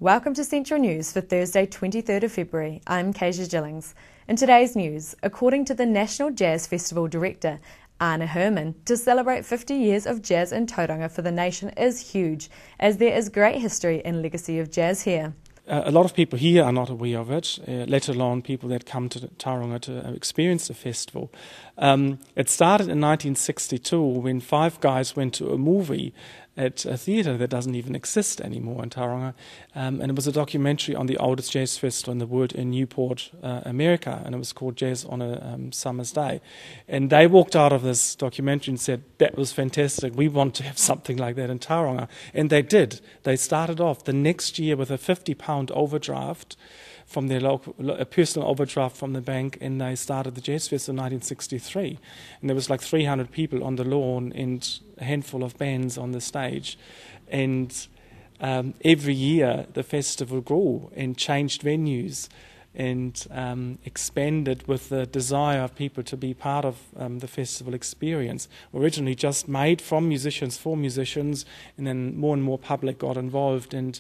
Welcome to Central News for Thursday 23rd of February. I'm Kezia Gillings. In today's news, according to the National Jazz Festival Director, Anna Herman, to celebrate 50 years of jazz in Tauranga for the nation is huge, as there is great history and legacy of jazz here. A lot of people here are not aware of it, let alone people that come to Tauranga to experience the festival. It started in 1962 when five guys went to a movie at a theatre that doesn't even exist anymore in Tauranga, and it was a documentary on the oldest jazz festival in the world in Newport, America, and it was called Jazz on a Summer's Day. And they walked out of this documentary and said, that was fantastic, we want to have something like that in Tauranga. And they did. They started off the next year with a £50 overdraft from their local, a personal overdraft from the bank, and they started the Jazz Fest in 1963. And there was like 300 people on the lawn and a handful of bands on the stage. And every year the festival grew and changed venues and expanded with the desire of people to be part of the festival experience. Originally just made from musicians for musicians, and then more and more public got involved, and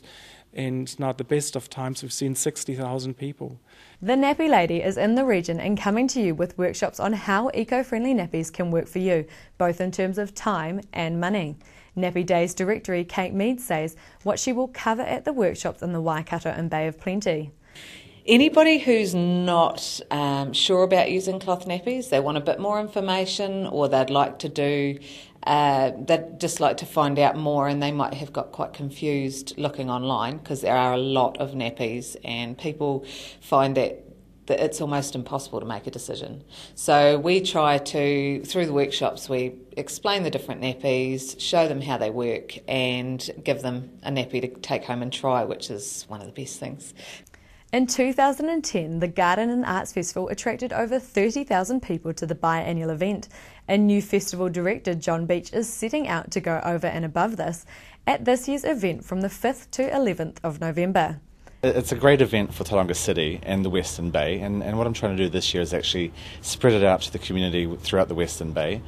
now at the best of times we've seen 60,000 people. The Nappy Lady is in the region and coming to you with workshops on how eco-friendly nappies can work for you, both in terms of time and money. Nappy Days Directory Kate Mead says what she will cover at the workshops in the Waikato and Bay of Plenty. Anybody who's not sure about using cloth nappies, they want a bit more information, or they'd like to they'd just like to find out more, and they might have got quite confused looking online because there are a lot of nappies and people find that it's almost impossible to make a decision. So we try to, through the workshops, we explain the different nappies, show them how they work, and give them a nappy to take home and try, which is one of the best things. In 2010, the Garden and Arts Festival attracted over 30,000 people to the biannual event. And new festival director John Beach is setting out to go over and above this at this year's event from the 5th to 11th of November. It's a great event for Tauranga City and the Western Bay, and what I'm trying to do this year is actually spread it out to the community throughout the Western Bay.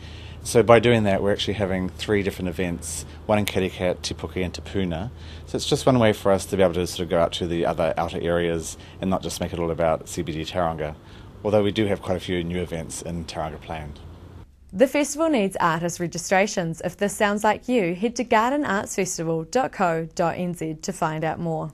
So by doing that, we're actually having 3 different events, one in Kirikat, Te Puke and Te Puna. So it's just one way for us to be able to sort of go out to the other outer areas and not just make it all about CBD Tauranga, although we do have quite a few new events in Tauranga planned. The festival needs artist registrations. If this sounds like you, head to gardenartsfestival.co.nz to find out more.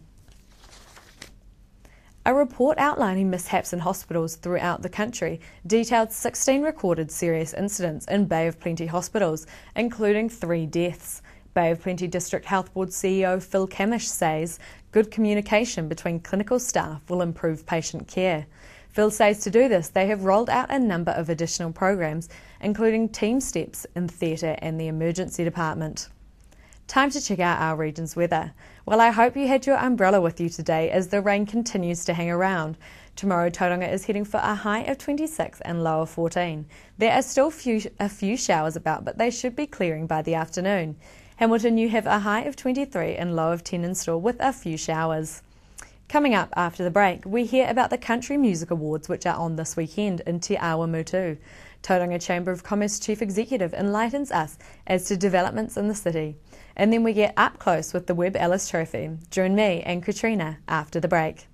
A report outlining mishaps in hospitals throughout the country detailed 16 recorded serious incidents in Bay of Plenty hospitals, including 3 deaths. Bay of Plenty District Health Board CEO Phil Camish says good communication between clinical staff will improve patient care. Phil says to do this, they have rolled out a number of additional programs, including team steps in theatre and the emergency department. Time to check out our region's weather. Well, I hope you had your umbrella with you today as the rain continues to hang around. Tomorrow, Tauranga is heading for a high of 26 and low of 14. There are still a few showers about, but they should be clearing by the afternoon. Hamilton, you have a high of 23 and low of 10 in store with a few showers. Coming up after the break, we hear about the Country Music Awards, which are on this weekend in Te Awa Mutu. Tauranga Chamber of Commerce Chief Executive enlightens us as to developments in the city. And then we get up close with the Webb Ellis Trophy. Join me and Katrina after the break.